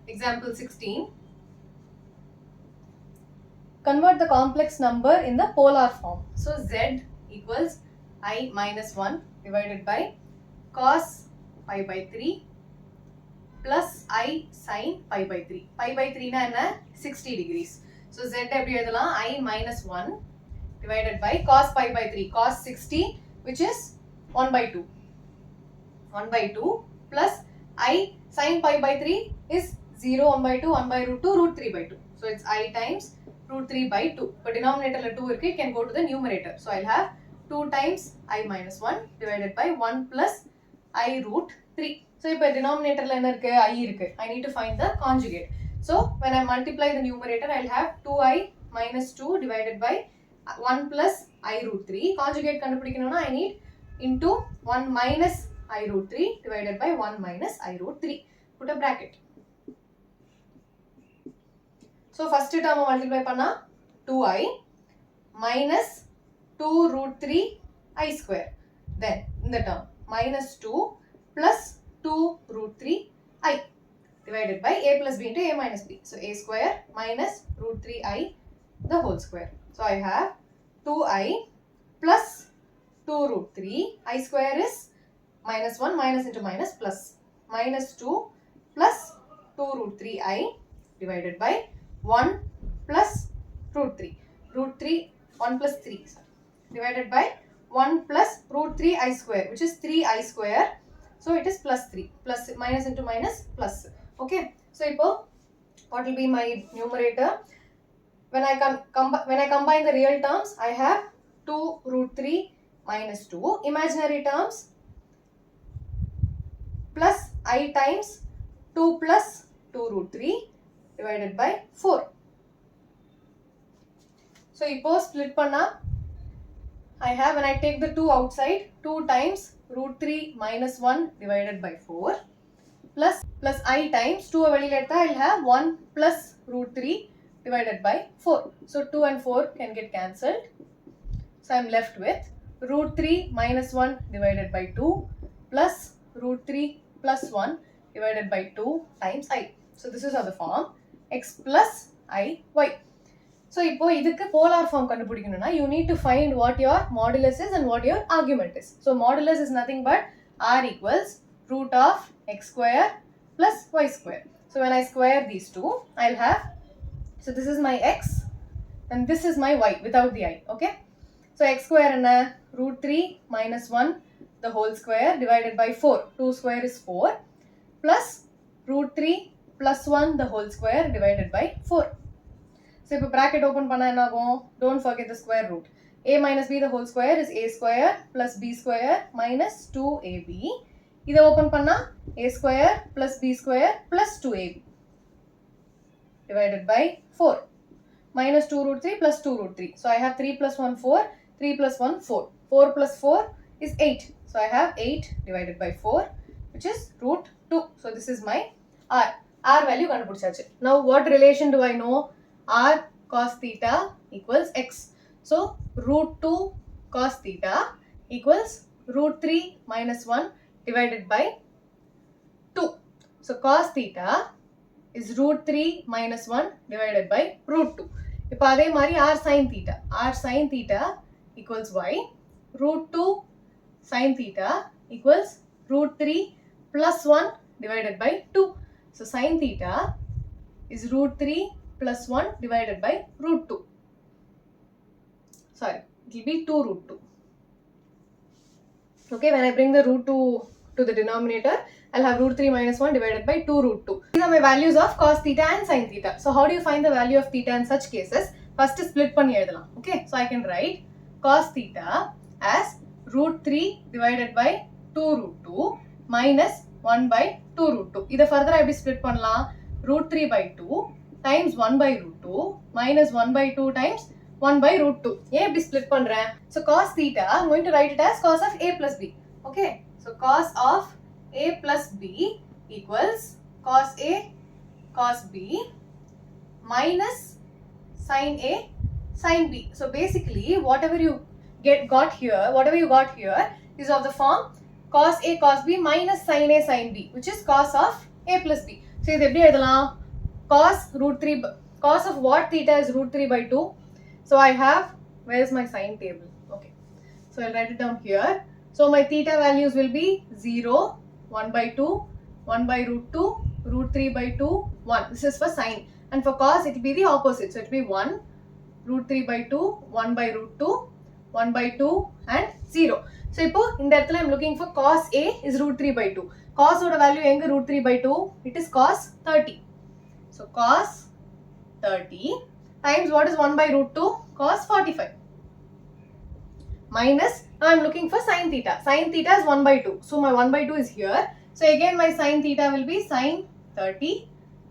Example 16. Convert the complex number in the polar form. So z equals I minus 1 divided by cos pi by 3 plus I sin pi by 3. Pi by 3 na enna 60 degrees. So z eppadi eduthalam I minus 1 divided by cos pi by 3. Cos 60 which is 1 by 2. 1 by 2 plus I sin pi by 3 is 0, 1 by 2, 1 by root 2, root 3 by 2. So it's I times root 3 by 2. But denominator 2 irukku, it can go to the numerator. So I'll have 2 times I minus 1 divided by 1 plus I root 3. So if denominator enna irukku I irukku, I need to find the conjugate. So when I multiply the numerator, I'll have 2I minus 2 divided by 1 plus I root 3. Conjugate kandupidikanumna I need into 1 minus I root 3 divided by 1 minus I root 3. Put a bracket. So first term multiply panna 2I minus 2 root 3 I square. Then in the term minus 2 plus 2 root 3 I divided by a plus b into a minus b. So a square minus root 3I the whole square. So I have 2I plus 2 root 3 I square is minus 1 minus into minus plus minus 2 plus 2 root 3I divided by 1 plus root 3. Root 3 1 plus 3 divided by 1 plus root 3 I square which is 3I square. So it is plus 3. Plus minus into minus plus. Okay. So what will be my numerator? When I combine the real terms, I have 2 root 3 minus 2. Imaginary terms plus I times 2 plus 2 root 3 divided by 4. So split panna, I have, when I take the 2 outside, 2 times root 3 minus 1 divided by 4 plus I times 2 velila edutha I'll have 1 plus root 3 divided by 4. So 2 and 4 can get cancelled. So I'm left with root 3 minus 1 divided by 2 plus root 3 plus 1 divided by 2 times I. So this is how the form x plus I y. So இப்போ இதுக்கு polar form கண்டுபிடிக்கணும்னா you need to find what your modulus is and what your argument is. So modulus is nothing but r equals root of x square plus y square. So when I square these two, I'll have, so this is my x and this is my y without the I. Okay. So x square and root 3 minus 1 the whole square divided by 4. 2 square is 4 plus root 3 plus 1 the whole square divided by 4. So if bracket open panna enna agum, don't forget the square root. A minus b the whole square is a square plus b square minus 2ab. Ida open panna a square plus b square plus 2ab divided by 4 minus 2 root 3 plus 2 root 3. So I have 3 plus 1 4, 3 plus 1 4. 4 plus 4 is 8. So I have 8 divided by 4 which is root 2. So this is my r. R value kandupidichachu. Now what relation do I know? R cos theta equals x. So root 2 cos theta equals root 3 minus 1 divided by 2. So cos theta is root 3 minus 1 divided by root 2. இப்போ அதே மாதிரி r sin theta. R sin theta equals y. Root 2 sin theta equals root 3 plus 1 divided by 2. So sin theta is root 3 plus 1 divided by root 2. Sorry, it will be 2 root 2. Okay, when I bring the root 2 to the denominator, I'll have root 3 minus 1 divided by 2 root 2. These are my values of cos theta and sin theta. So how do you find the value of theta in such cases? First split panni eduthalam. Okay, so I can write cos theta as root 3 divided by 2 root 2 minus 1 by 2 root 2. Ida further I split pannalam. Root 3 by 2 times 1 by root 2 minus 1 by 2 times 1 by root 2. ஏன் இப்படி split பண்றேன்? So cos theta, I'm going to write it as cos of a plus b. Okay. So cos of a plus b equals cos a cos b minus sin a sin b. So basically whatever you got here is of the form cos a cos b minus sin a sin b, which is cos of a plus b. So இது எப்படி எழுதலாம்? Cos root 3, cos of what theta is root 3 by 2. So I have, where's my sine table? Okay. So I'll write it down here. So my theta values will be 0, 1 by 2, 1 by root 2, root 3 by 2, 1. This is for sine. And for cos, it will be the opposite. So it will be 1, root 3 by 2, 1 by root 2, 1 by 2 and 0. So இப்போ இந்த இடத்துல I'm looking for cos A is root 3 by 2. Cos ஓட value எங்க root 3 by 2? It is cos 30. So cos 30 times what is 1 by root 2? Cos 45. Minus, now I am looking for sin theta. Sin theta is 1 by 2. So my 1 by 2 is here. So again my sin theta will be sin 30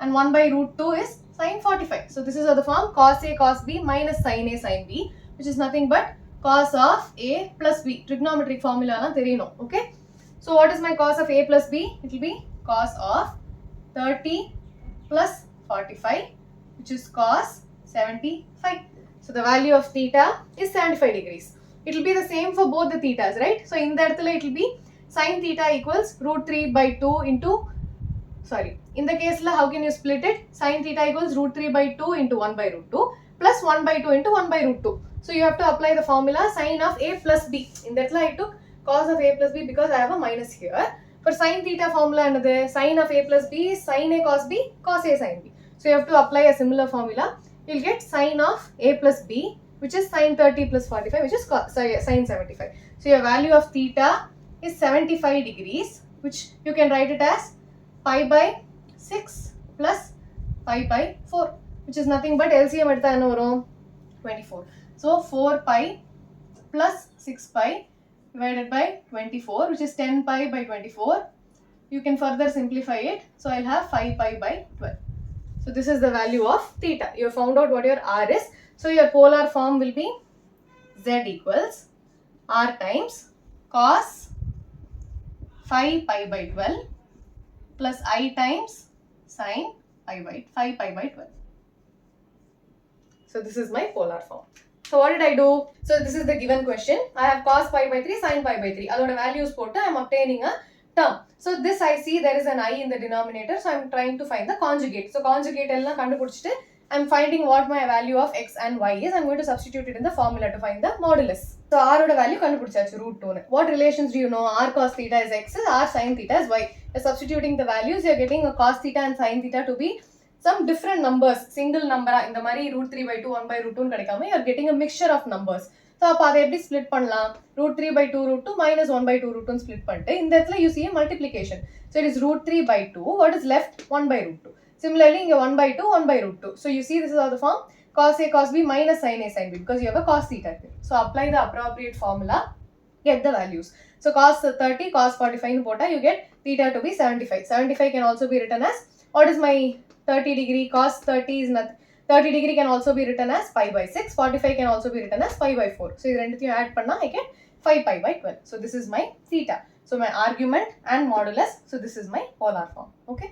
and 1 by root 2 is sin 45. So this is the form cos A cos B minus sin A sin B, which is nothing but cos of A plus B. Trigonometric formula na theriyano. Okay. So what is my cos of A plus B? It will be cos of 30 plus 45, which is cos 75. So the value of theta is 75 degrees. It will be the same for both the thetas, right? So in that it will be sin theta equals root 3 by 2 into, sorry, in the case how can you split it? Sin theta equals root 3 by 2 into 1 by root 2 plus 1 by 2 into 1 by root 2. So you have to apply the formula sin of A plus B. In that I took cos of A plus B because I have a minus here. For sin theta formula another sin of A plus B is sin A cos B, cos A sin B. So you have to apply a similar formula. You'll get sin of A plus B, which is sin 30 plus 45, which is sin 75. So your value of theta is 75 degrees, which you can write it as pi by 6 plus pi by 4, which is nothing but LCM at 24. So 4 pi plus 6 pi divided by 24, which is 10 pi by 24. You can further simplify it. So I'll have 5 pi by 12. So this is the value of theta. You have found out what your R is. So your polar form will be Z equals R times cos 5 pi by 12 plus I times sin 5 pi by 12. So this is my polar form. So what did I do? So this is the given question. I have cos pi by 3, sin pi by 3. Adoda values put, I am obtaining a term. So this I see there is an I in the denominator. So I am trying to find the conjugate. So conjugate ella kandupudichittu I am finding what my value of x and y is. I am going to substitute it in the formula to find the modulus. So r oda value kandupudichachu root 2. What relations do you know? R cos theta is x, r sin theta is y. By substituting the values, you are getting a cos theta and sin theta to be some different numbers. Single number in the mari root 3 by 2, 1 by root 2 kadikama, you are getting a mixture of numbers. So appo adha eppadi split pannalam? Root 3 by 2 root 2 minus 1 by 2 root 2 split pannite. In that you see a multiplication. So it is root 3 by 2. What is left? 1 by root 2. Similarly, in 1 by 2, 1 by root 2. So you see this is how the form cos A cos B minus sin A sin B, because you have a cos theta here. So apply the appropriate formula, get the values. So cos 30, cos 45 in pota, you get theta to be 75. 75 can also be written as, what is my 30 degree? Cos 30 is not 30 degree can also be written as pi by 6. 45 can also be written as pi by 4. So this you add panna, I get 5 pi by 12. So this is my theta. So my argument and modulus. So this is my polar form. Okay.